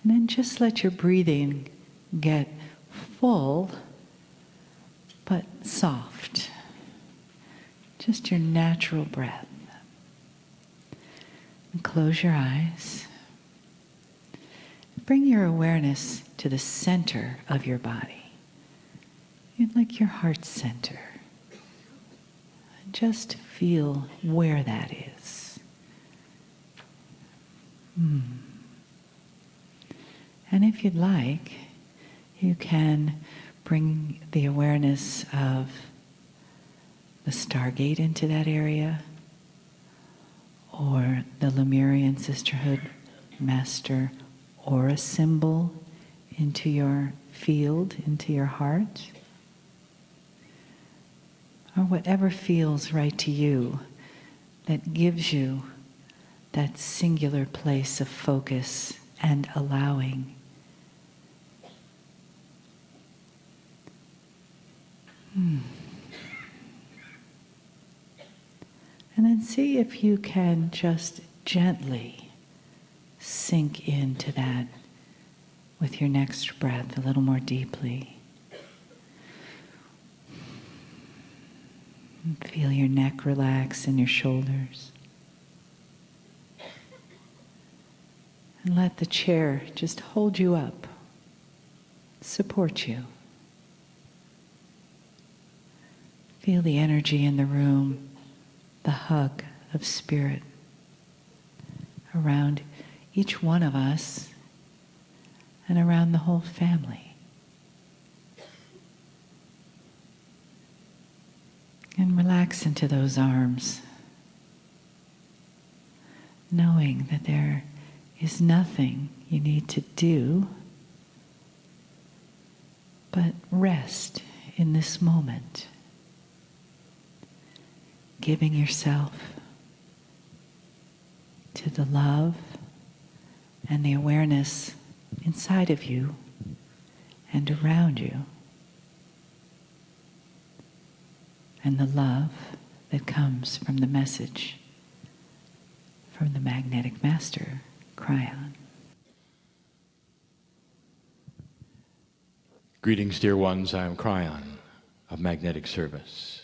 And then just let your breathing get full, but soft. Just your natural breath. And close your eyes. Bring your awareness to the center of your body, like your heart center. And just feel where that is. And if you'd like, you can bring the awareness of the Stargate into that area, or the Lemurian Sisterhood Master Aura symbol into your field, into your heart, or whatever feels right to you that gives you that singular place of focus and allowing. And then see if you can just gently sink into that with your next breath a little more deeply. Feel your neck relax and your shoulders. And let the chair just hold you up, support you. Feel the energy in the room, the hug of spirit around each one of us and around the whole family. And relax into those arms, knowing that there is nothing you need to do but rest in this moment, giving yourself to the love and the awareness inside of you and around you, and the love that comes from the message from the magnetic master, Kryon. Greetings, dear ones. I am Kryon of Magnetic Service.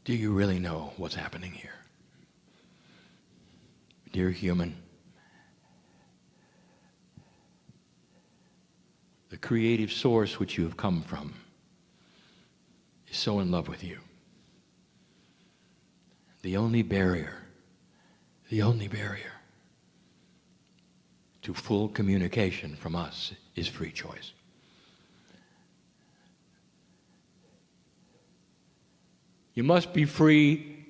Do you really know what's happening here? Dear human, the creative source which you have come from is so in love with you. The only barrier to full communication from us is free choice. You must be free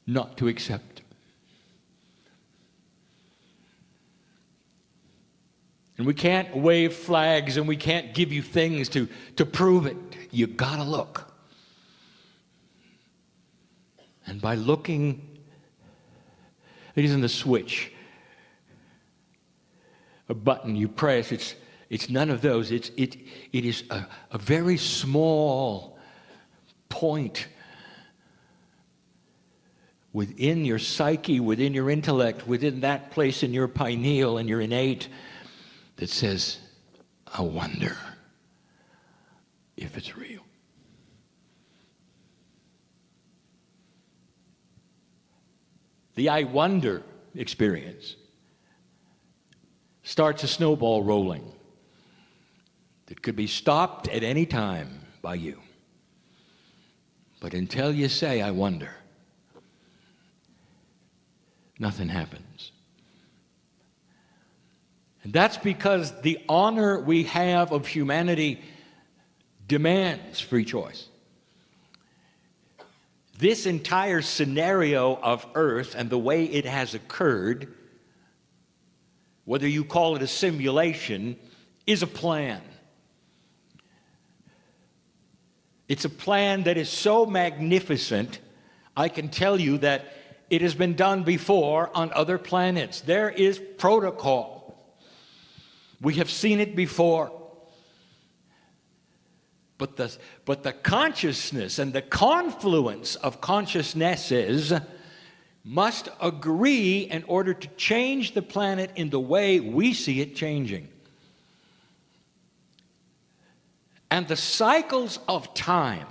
not to accept. And we can't wave flags and we can't give you things to prove it. You gotta look. And by looking, it isn't a switch, a button you press. It's none of those. It is a very small point within your psyche, within your intellect, within that place in your pineal and your innate that says, I wonder if it's real. The I wonder experience starts a snowball rolling that could be stopped at any time by you. But until you say, I wonder, nothing happens. And that's because the honor we have of humanity demands free choice. This entire scenario of Earth and the way it has occurred, whether you call it a simulation, is a plan. It's a plan that is so magnificent, I can tell you that it has been done before on other planets. There is protocol. We have seen it before. But the consciousness and the confluence of consciousnesses must agree in order to change the planet in the way we see it changing. And the cycles of time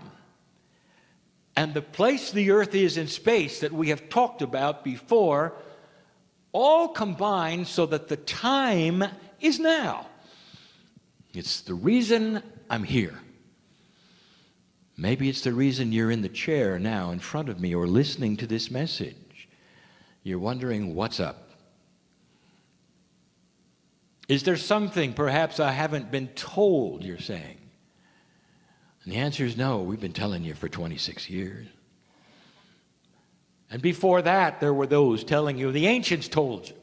and the place the earth is in space that we have talked about before all combine so that the time is now. It's the reason I'm here. Maybe it's the reason you're in the chair now in front of me or listening to this message. You're wondering, what's up? Is there something perhaps I haven't been told, you're saying? And the answer is no. We've been telling you for 26 years. And before that, there were those telling you, the ancients told you.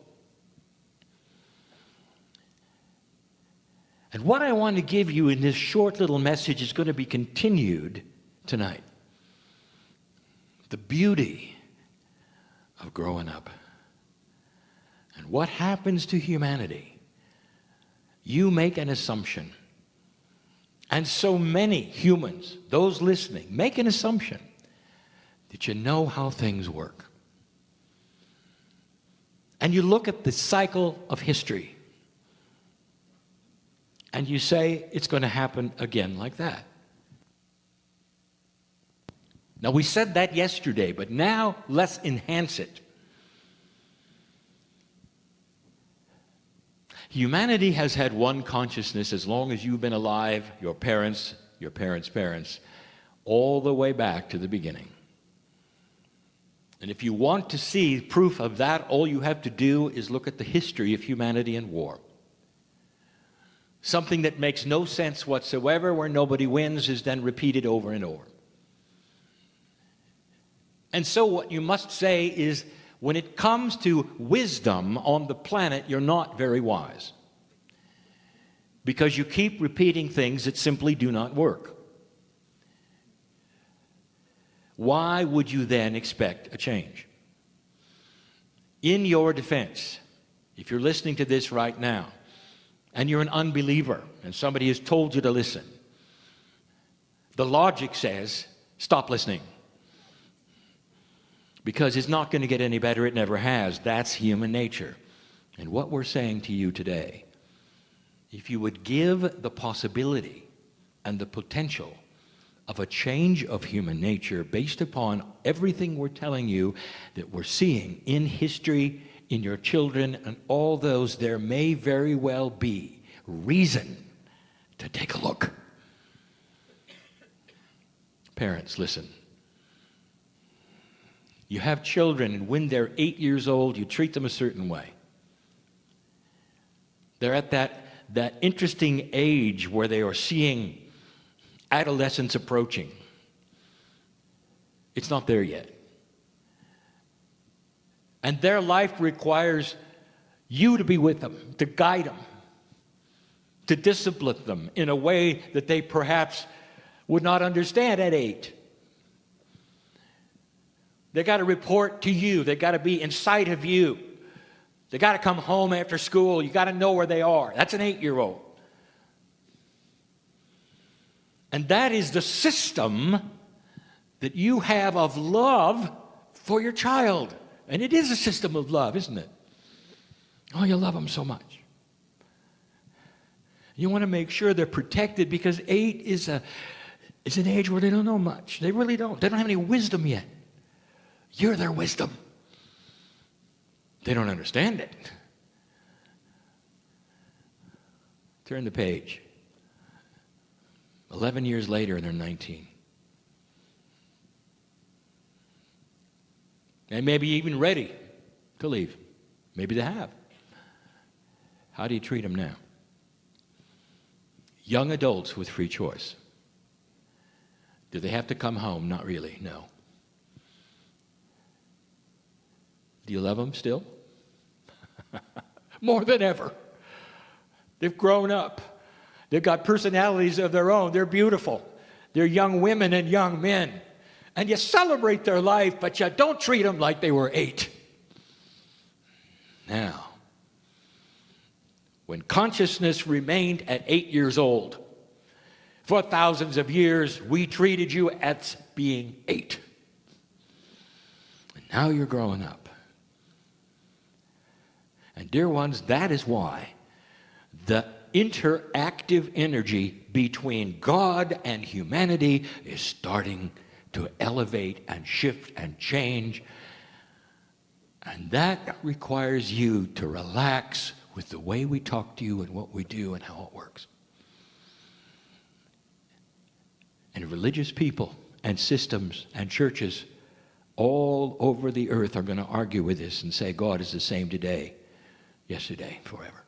And what I want to give you in this short little message is going to be continued tonight. The beauty of growing up. And what happens to humanity? You make an assumption. And so many humans, those listening, make an assumption that you know how things work. And you look at the cycle of history. And you say, it's going to happen again like that. Now, we said that yesterday, but now let's enhance it. Humanity has had one consciousness as long as you've been alive, your parents' parents, all the way back to the beginning. And if you want to see proof of that, all you have to do is look at the history of humanity and war. Something that makes no sense whatsoever, where nobody wins, is then repeated over and over. And so what you must say is, when it comes to wisdom on the planet, you're not very wise. Because you keep repeating things that simply do not work. Why would you then expect a change? In your defense, if you're listening to this right now, and you're an unbeliever, and somebody has told you to listen, the logic says, stop listening. Because it's not going to get any better, it never has. That's human nature. And what we're saying to you today, if you would give the possibility and the potential of a change of human nature based upon everything we're telling you that we're seeing in history, in your children, and all those, there may very well be reason to take a look. Parents, listen. You have children, and when they're 8 years old, you treat them a certain way. They're at that interesting age where they are seeing adolescence approaching. It's not there yet. And their life requires you to be with them, to guide them, to discipline them in a way that they perhaps would not understand at 8. They got to report to you. They got to be in sight of you. They got to come home after school. You got to know where they are. That's an 8-year-old. And that is the system that you have of love for your child. And it is a system of love, isn't it? Oh, you love them so much. You want to make sure they're protected, because 8 is an age where they don't know much. They really don't. They don't have any wisdom yet. You're their wisdom. They don't understand it. Turn the page. 11 years later, and they're 19. And maybe even ready to leave. Maybe they have. How do you treat them now? Young adults with free choice. Do they have to come home? Not really, no. Do you love them still? More than ever. They've grown up. They've got personalities of their own. They're beautiful. They're young women and young men. And you celebrate their life, but you don't treat them like they were 8. Now, when consciousness remained at 8 years old, For thousands of years, we treated you as being 8. And now you're growing up. And dear ones, that is why the interactive energy between God and humanity is starting to elevate and shift and change. And that requires you to relax with the way we talk to you and what we do and how it works. And religious people and systems and churches all over the earth are going to argue with this and say God is the same today, yesterday, forever.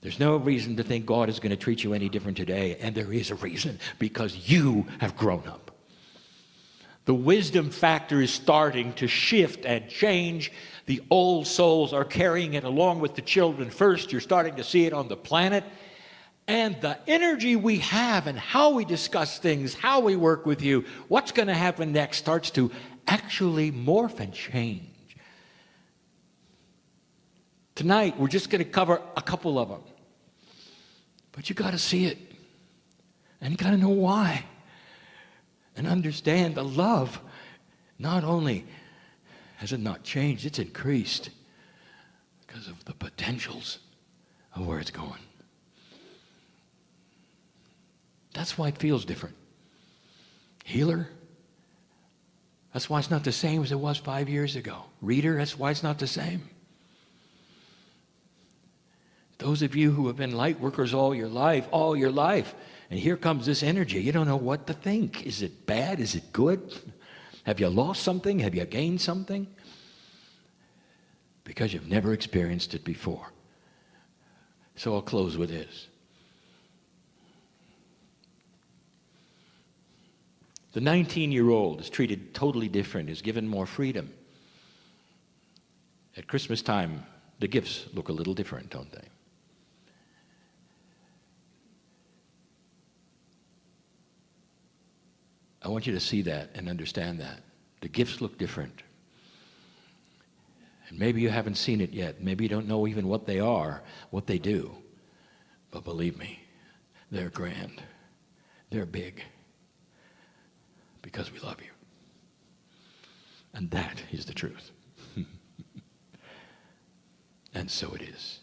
There's no reason to think God is going to treat you any different today, and there is a reason, because you have grown up. The wisdom factor is starting to shift and change. The old souls are carrying it along with the children first. You're starting to see it on the planet. And the energy we have and how we discuss things, how we work with you, what's going to happen next starts to actually morph and change. Tonight, we're just going to cover a couple of them. But you got to see it. And you got to know why. And understand the love. Not only has it not changed, it's increased because of the potentials of where it's going. That's why it feels different. Healer, that's why it's not the same as it was 5 years ago. Reader, that's why it's not the same. Those of you who have been light workers all your life, and here comes this energy. You don't know what to think. Is it bad? Is it good? Have you lost something? Have you gained something? Because you've never experienced it before. So I'll close with this. The 19-year-old is treated totally different, is given more freedom. At Christmas time, the gifts look a little different, don't they? I want you to see that and understand that. The gifts look different. And maybe you haven't seen it yet. Maybe you don't know even what they are, what they do. But believe me, they're grand. They're big. Because we love you. And that is the truth. And so it is.